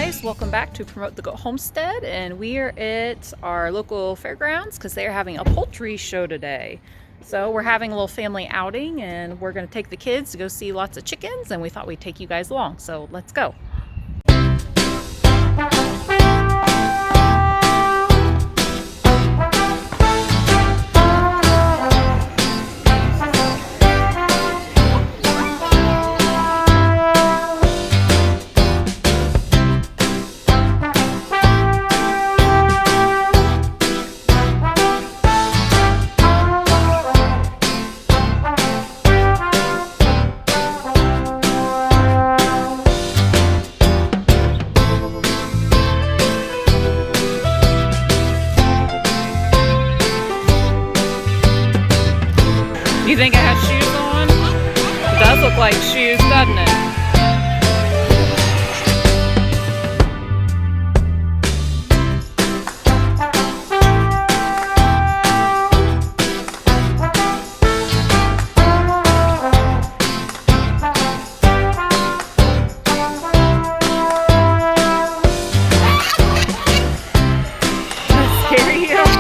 guys, welcome back to Promote the Goat Homestead, and we are at our local fairgrounds because they are having a poultry show today. So we're having a little family outing and we're going to take the kids to go see lots of chickens, and we thought we'd take you guys along, so let's go. You think it has shoes on? It does look like shoes, doesn't it? Does that scare you?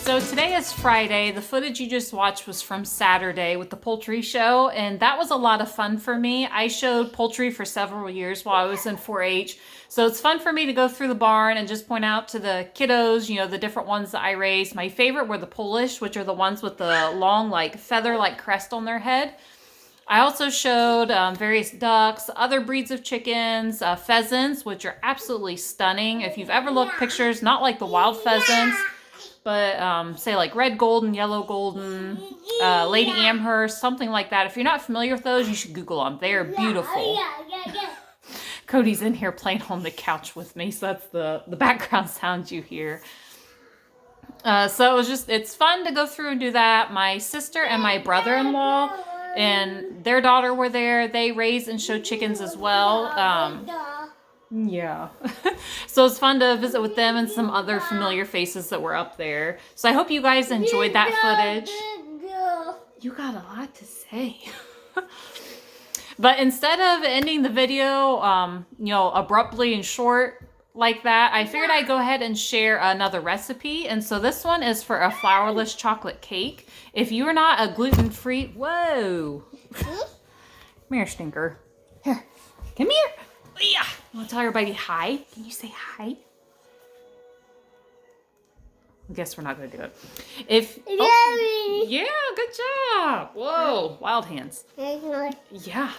So today is Friday. The footage you just watched was from Saturday with the poultry show, and that was a lot of fun for me. I showed poultry for several years while I was in 4-H, so it's fun for me to go through the barn and just point out to the kiddos, you know, the different ones that I raised. My favorite were the Polish, which are the ones with the long, like, feather-like crest on their head. I also showed various ducks, other breeds of chickens, pheasants, which are absolutely stunning. If you've ever looked pictures, not like the wild pheasants, but say like red golden, yellow golden, Lady Amherst, something like that. If you're not familiar with those, you should Google them. They are beautiful. Cody's in here playing on the couch with me, so that's the background sound you hear. So it's fun to go through and do that. My sister and my brother-in-law and their daughter were there. They raised and showed chickens as well. Yeah. So it's fun to visit with them and some other familiar faces that were up there. So I hope you guys enjoyed that footage. You got a lot to say. But instead of ending the video, you know, abruptly and short like that, I figured I'd go ahead and share another recipe. And so this one is for a flourless chocolate cake. If you are not a gluten-free, whoa. Come here, Stinker. Here, come here. Yeah. Want to tell everybody hi? Can you say hi? I guess we're not going to do it. Yeah, good job. Whoa, wild hands. Yeah.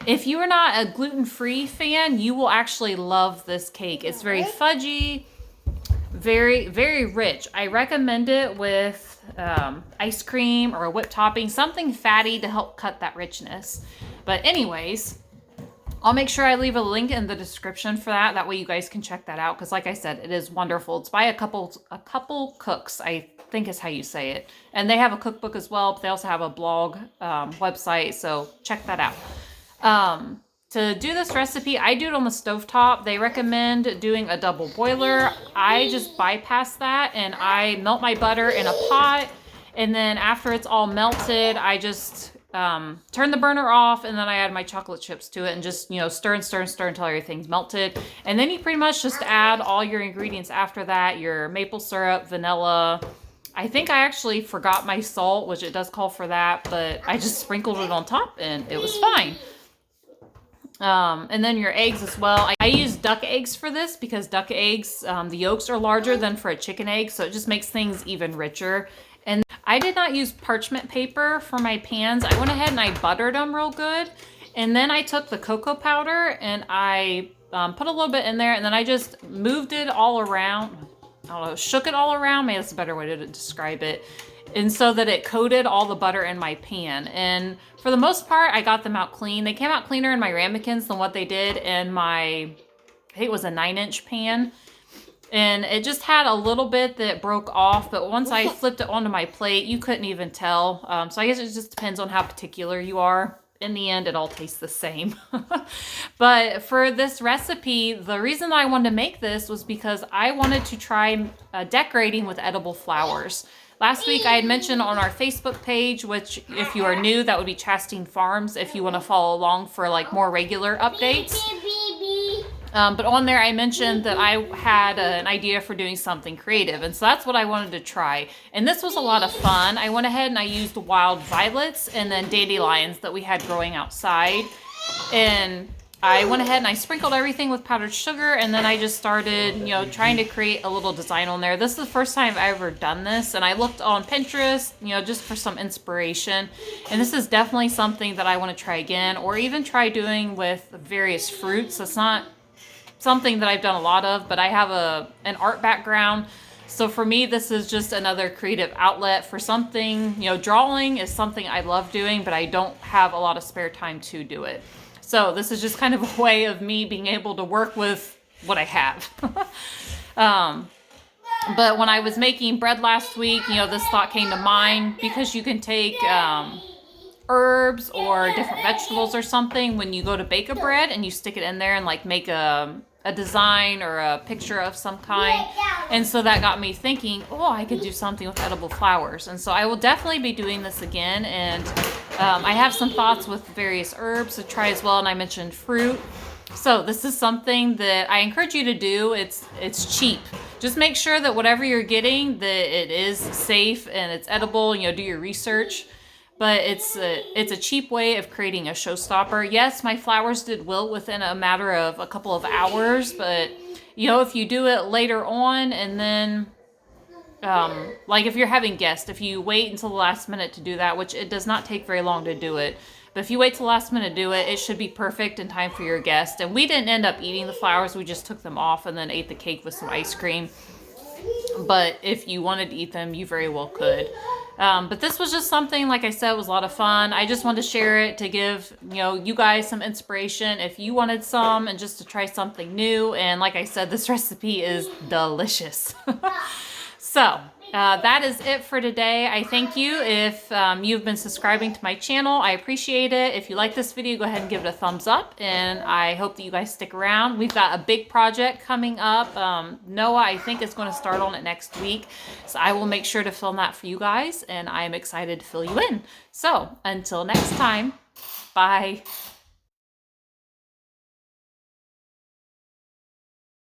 If you are not a gluten-free fan, you will actually love this cake. It's very fudgy, very, very rich. I recommend it with ice cream or a whipped topping, something fatty to help cut that richness. But anyways, I'll make sure I leave a link in the description for that. That way you guys can check that out. Because like I said, it is wonderful. It's by a couple cooks, I think is how you say it. And they have a cookbook as well, but they also have a blog website. So check that out. To do this recipe, I do it on the stovetop. They recommend doing a double boiler. I just bypass that and I melt my butter in a pot. And then after it's all melted, I just turn the burner off, and then I add my chocolate chips to it and just, stir and stir and stir until everything's melted. And then you pretty much just add all your ingredients after that, your maple syrup, vanilla. I think I actually forgot my salt, which it does call for that, but I just sprinkled it on top and it was fine. And then your eggs as well. I use duck eggs for this because duck eggs, the yolks are larger than for a chicken egg, so it just makes things even richer. And I did not use parchment paper for my pans. I went ahead and I buttered them real good. And then I took the cocoa powder and I put a little bit in there, and then I just moved it all around. I don't know, shook it all around. Maybe that's a better way to describe it. And so that it coated all the butter in my pan. And for the most part, I got them out clean. They came out cleaner in my ramekins than what they did in my, I think it was a 9-inch pan. And it just had a little bit that broke off, but once I flipped it onto my plate, you couldn't even tell. So I guess it just depends on how particular you are. In the end, it all tastes the same. But for this recipe, the reason I wanted to make this was because I wanted to try decorating with edible flowers. Last week, I had mentioned on our Facebook page, which if you are new, that would be Chastain Farms, if you want to follow along for like more regular updates. But on there, I mentioned that I had an idea for doing something creative. And so that's what I wanted to try. And this was a lot of fun. I went ahead and I used wild violets and then dandelions that we had growing outside. And I went ahead and I sprinkled everything with powdered sugar. And then I just started, trying to create a little design on there. This is the first time I've ever done this. And I looked on Pinterest, just for some inspiration. And this is definitely something that I want to try again, or even try doing with various fruits. It's not something that I've done a lot of, but I have an art background. So for me, this is just another creative outlet for something. Drawing is something I love doing, but I don't have a lot of spare time to do it. So this is just kind of a way of me being able to work with what I have. But when I was making bread last week, this thought came to mind, because you can take herbs or different vegetables or something when you go to bake a bread, and you stick it in there and like make a design or a picture of some kind. And so that got me thinking, I could do something with edible flowers. And so I will definitely be doing this again. And I have some thoughts with various herbs to try as well. And I mentioned fruit. So this is something that I encourage you to do. It's cheap. Just make sure that whatever you're getting, that it is safe and it's edible. Do your research. But it's a cheap way of creating a showstopper. Yes, my flowers did wilt within a matter of a couple of hours, but if you do it later on, and then like if you're having guests, if you wait until the last minute to do that, which it does not take very long to do it, but if you wait till the last minute to do it, it should be perfect in time for your guest. And we didn't end up eating the flowers, we just took them off and then ate the cake with some ice cream. But if you wanted to eat them, you very well could. But this was just something, like I said, was a lot of fun. I just wanted to share it to give, you guys some inspiration if you wanted some, and just to try something new. And like I said, this recipe is delicious. So that is it for today. I thank you if you've been subscribing to my channel. I appreciate it. If you like this video, go ahead and give it a thumbs up, and I hope that you guys stick around. We've got a big project coming up. Noah, I think, is going to start on it next week, so I will make sure to film that for you guys, and I am excited to fill you in. So until next time, bye.